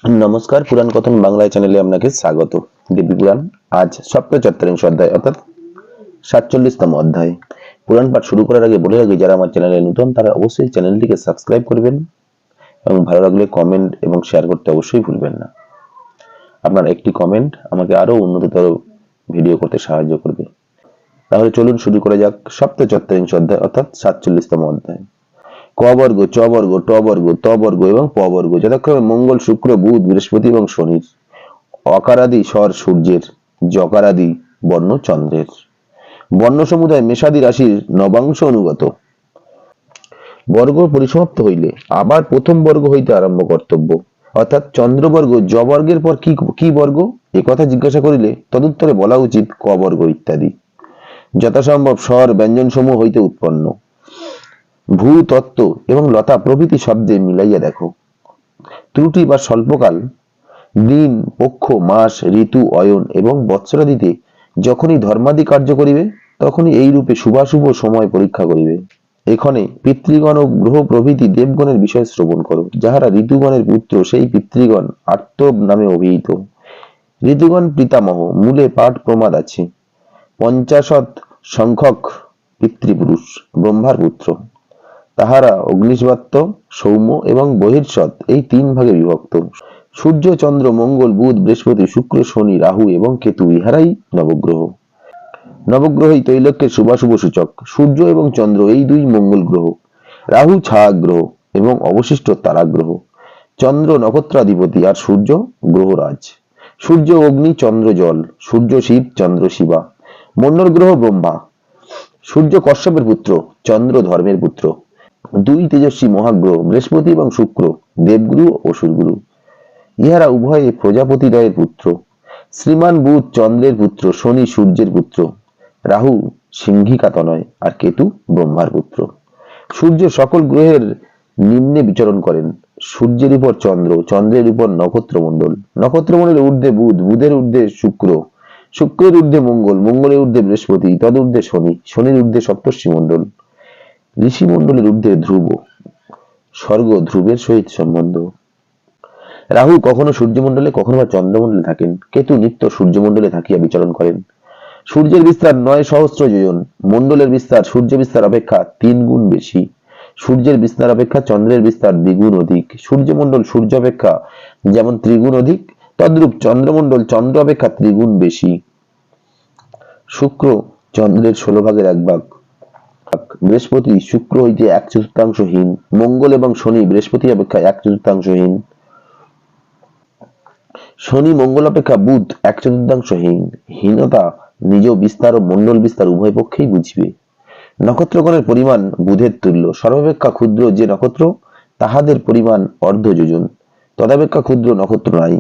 নমস্কার, পুরাণ কথন বাংলায় চ্যানেলে আপনাকে স্বাগত। দেবী পুরাণ আজ সপ্তচত্বরিংশ অধ্যায় অর্থাৎ 47তম অধ্যায়। পুরাণ পাঠ শুরু করার আগে বলে রাখি, যারা আমার চ্যানেলে নতুন তারা অবশ্যই চ্যানেলটিকে সাবস্ক্রাইব করবেন এবং ভালো লাগলে কমেন্ট এবং শেয়ার করতে অবশ্যই ভুলবেন না। আপনার একটি কমেন্ট আমাকে আরো উন্নততর ভিডিও করতে সাহায্য করবে। তাহলে চলুন শুরু করা যাক সপ্তচত্বরিংশ অধ্যায় অর্থাৎ 47তম অধ্যায়। ক বর্গ, চ বর্গ, ট বর্গ, ত বর্গ এবং প বর্গ যথাক্রমে মঙ্গল, শুক্র, বুধ, বৃহস্পতি এবং শনির। অকারাদি স্বর সূর্যের, যকারাদি বর্ণ চন্দ্রের। বর্ণ সমুদায় মেষাদি রাশির নবাংশ অনুগত। বর্গ পরিসমাপ্ত হইলে আবার প্রথম বর্গ হইতে আরম্ভ কর্তব্য। অর্থাৎ চন্দ্রবর্গ জ বর্গের পর কি বর্গ একথা জিজ্ঞাসা করিলে তদুত্তরে বলা উচিত ক বর্গ ইত্যাদি। যথাসম্ভব স্বর ব্যঞ্জন সমূহ হইতে উৎপন্ন। ভূ, তত্ত্ব এবং লতা প্রভৃতি শব্দে মিলাইয়া দেখো। ত্রুটি বা স্বল্পকাল, দিন, পক্ষ, মাস, ঋতু, অয়ন এবং বৎসরাদিতে যখনই ধর্মাদি কার্য করিবে তখনই এই রূপে শুভাশুভ সময় পরীক্ষা করিবে। এখানে পিতৃগণ ও গ্রহ প্রভৃতি দেবগণের বিষয় শ্রবণ করো। যাহারা ঋতুগণের পুত্র সেই পিতৃগণ আর্তব নামে অভিহিত। ঋতুগণ পিতামহ, মূলে পাঠ প্রমাদ আছে। 50 সংখ্যক পিতৃপুরুষ ব্রহ্মার পুত্র। তাহারা অগ্নিষ্বাত্য, সৌম্য এবং বহির্সৎ এই 3 ভাগে বিভক্ত। সূর্য, চন্দ্র, মঙ্গল, বুধ, বৃহস্পতি, শুক্র, শনি, রাহু এবং কেতু ইহারাই নবগ্রহ। নবগ্রহই তৈলক্যের শুভাশুভ সূচক। সূর্য এবং চন্দ্র এই 2 মঙ্গল গ্রহ, রাহু ছায়াগ্রহ এবং অবশিষ্ট তারাগ্রহ। চন্দ্র নক্ষত্রাধিপতি আর সূর্য গ্রহরাজ। সূর্য অগ্নি, চন্দ্র জল। সূর্য শিব, চন্দ্র শিবা। মণ্ডল গ্রহ ব্রহ্মা। সূর্য কশ্যপের পুত্র, চন্দ্র ধর্মের পুত্র। 2 তেজস্বী মহাগ্রহ বৃহস্পতি এবং শুক্র, দেবগুরু ও অসুরগুরু। ইহারা উভয়ে প্রজাপতিদ্বয়ের পুত্র। শ্রীমান বুধ চন্দ্রের পুত্র, শনি সূর্যের পুত্র, রাহু সিংহিকাতনয় আর কেতু ব্রহ্মার পুত্র। সূর্য সকল গ্রহের নিম্নে বিচরণ করেন। সূর্যের উপর চন্দ্র, চন্দ্রের উপর নক্ষত্রমণ্ডল, নক্ষত্রমণ্ডলের ঊর্ধ্বে বুধ, বুধের ঊর্ধ্বে শুক্র, শুক্রের ঊর্ধ্বে মঙ্গল, মঙ্গলের ঊর্ধ্বে বৃহস্পতি, তদূর্ধ্বে শনি, শনির ঊর্ধ্বে সপ্তর্ষি মণ্ডল, ঋষিমণ্ডলের ঊর্ধ্বে ধ্রুব। স্বর্গ ধ্রুবের সহিত সম্বন্ধ। রাহু কখনো সূর্যমণ্ডলে কখনো বা চন্দ্রমণ্ডলে থাকেন। কেতু নিত্য সূর্যমণ্ডলে থাকিয়া বিচরণ করেন। সূর্যের বিস্তার 9 সহস্র যোজন। মণ্ডলের বিস্তার সূর্য বিস্তার অপেক্ষা 3 গুণ বেশি। সূর্যের বিস্তার অপেক্ষা চন্দ্রের বিস্তার দ্বিগুণ অধিক। সূর্যমণ্ডল সূর্য অপেক্ষা যেমন ত্রিগুণ অধিক, তদ্রূপ চন্দ্রমণ্ডল চন্দ্র অপেক্ষা ত্রিগুণ বেশি। শুক্র চন্দ্রের 16 ভাগের 1 ভাগ। বৃহস্পতি শুক্র হইতে 1/4 হীন। মঙ্গল এবং শনি বৃহস্পতি অপেক্ষা 1/4 হীন। শনি মঙ্গল অপেক্ষা বুধ 1/4 হীন। হীনতা নিজ বিস্তার ও মণ্ডল বিস্তার উভয় পক্ষেই বুঝিবে। নক্ষত্রগণের পরিমাণ বুধের তুল্য। সর্বাপেক্ষা ক্ষুদ্র যে নক্ষত্র তাহাদের পরিমাণ অর্ধ যোজন, তদাপেক্ষা ক্ষুদ্র নক্ষত্র নাই।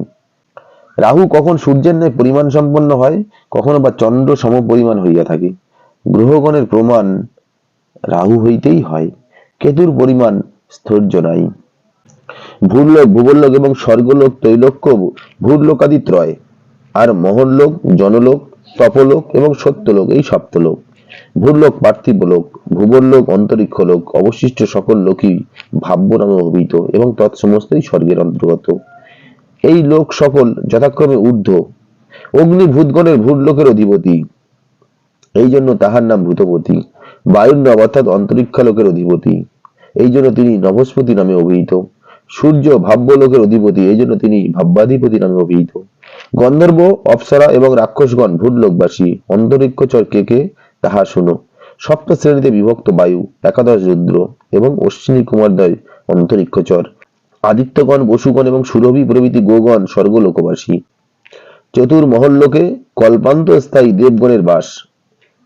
রাহু কখন সূর্যের ন্যায় পরিমাণ সম্পন্ন হয়, কখনো বা চন্দ্র সম পরিমাণ হইয়া থাকে। গ্রহগণের প্রমাণ রাহু হইতেই হয়। কেতুর পরিমাণ স্থৈর্য নাই। ভূলোক, ভূবরলোক এবং স্বর্গলোক ত্রৈলোক্য ভূলোকাদি ত্রয়, আর মহল্লোক, জনলোক, তপলোক এবং সত্যলোক এই সপ্তলোক। ভূলোক পার্থিব লোক, ভূবরলোক অন্তরিক্ষ লোক, অবশিষ্ট সকল লোকই ভাব্য নামে অভিহিত এবং তৎসমস্তই স্বর্গের অন্তর্গত। এই লোক সকল যথাক্রমে ঊর্ধ্ব। অগ্নি ভূতগণের ভূলোকের অধিপতি, এই জন্য তাহার নাম ভূতপতি। বায়ুর নব অর্থাৎ অন্তরিক্ষালোকের অধিপতি, এই জন্য তিনি নভস্পতি নামে অভিহিত। সূর্য ভাব্যলোকের অধিপতি, এই জন্য তিনি ভাব্যাধিপতি নামে অভিহিত। গন্ধর্ব, অপ্সরা এবং রাক্ষসগণ ভূলোকবাসী। অন্তরিক্ষচর কে তাহা শুনো। 7 শ্রেণীতে বিভক্ত বায়ু, 11 রুদ্র এবং অশ্বিনী কুমারদ্বয় অন্তরিক্ষচর। আদিত্যগণ, বসুগণ এবং সুরভি প্রভৃতি গোগণ স্বর্গলোকবাসী। চতুর্মহল্লোকে কল্পান্ত স্থায়ী দেবগণের বাস।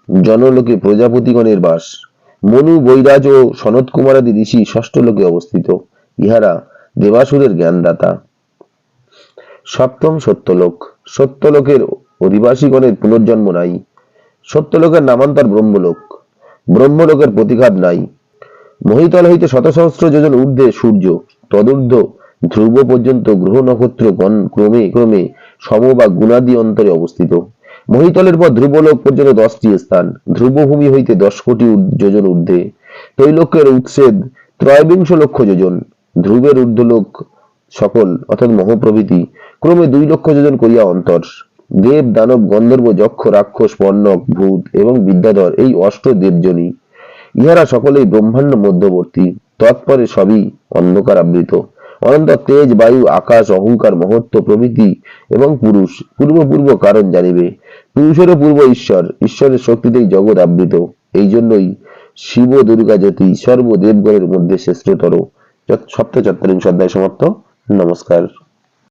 জনলোকে প্রজাপতিগণের বাস। মনু, বৈরাজ ও সনত কুমারাদি ঋষি 6ষ্ঠ লোকে অবস্থিত। ইহারা দেবাসুরের জ্ঞানদাতা। 7ম সত্যলোক। সত্যলোকের অধিবাসীগণের পুনর্জন্ম নাই। সত্যলোকের নামান্তর ব্রহ্মলোক। ব্রহ্মলোকের প্রতিঘাত নাই। মহিতল হইতে 100 সহস্র যোজন ঊর্ধ্বে সূর্য, তদূর্ধ্ব ধ্রুব পর্যন্ত গ্রহ নক্ষত্র গণ ক্রমে ক্রমে সম বা গুণাদি অন্তরে অবস্থিত। মহিতলের পর ধ্রুবলোক পর্যন্ত 10টি স্থান। ধ্রুবভূমি হইতে 10 কোটি যোজন ঊর্ধ্বে। তৈলক্যের উচ্ছেদ 23 লক্ষ যোজন। ধ্রুবের ঊর্ধ্বলোক সকল অর্থাৎ মহপ্রভৃতি ক্রমে 2 লক্ষ যোজন করিয়া অন্তর। দেব দানব গন্ধর্ব যক্ষ রাক্ষস পর্ণক ভূত এবং বিদ্যাধর এই অষ্ট দেবজনী, ইহারা সকলেই ব্রহ্মাণ্ড মধ্যবর্তী, তৎপরে সবই অন্ধকার আবৃত। অনন্তর তেজ বায়ু আকাশ অহংকার মহত্ব প্রভৃতি এবং পুরুষ পূর্ব পূর্ব কারণ জানিবে। পুরুষেরও পূর্ব ঈশ্বর, ঈশ্বরের শক্তিতেই জগৎ আবৃত। এই জন্যই শিব দুর্গা জ্যোতি সর্বদেবগণের মধ্যে শ্রেষ্ঠতর। সপ্তচত্বরিংশ অধ্যায় সমাপ্ত। নমস্কার।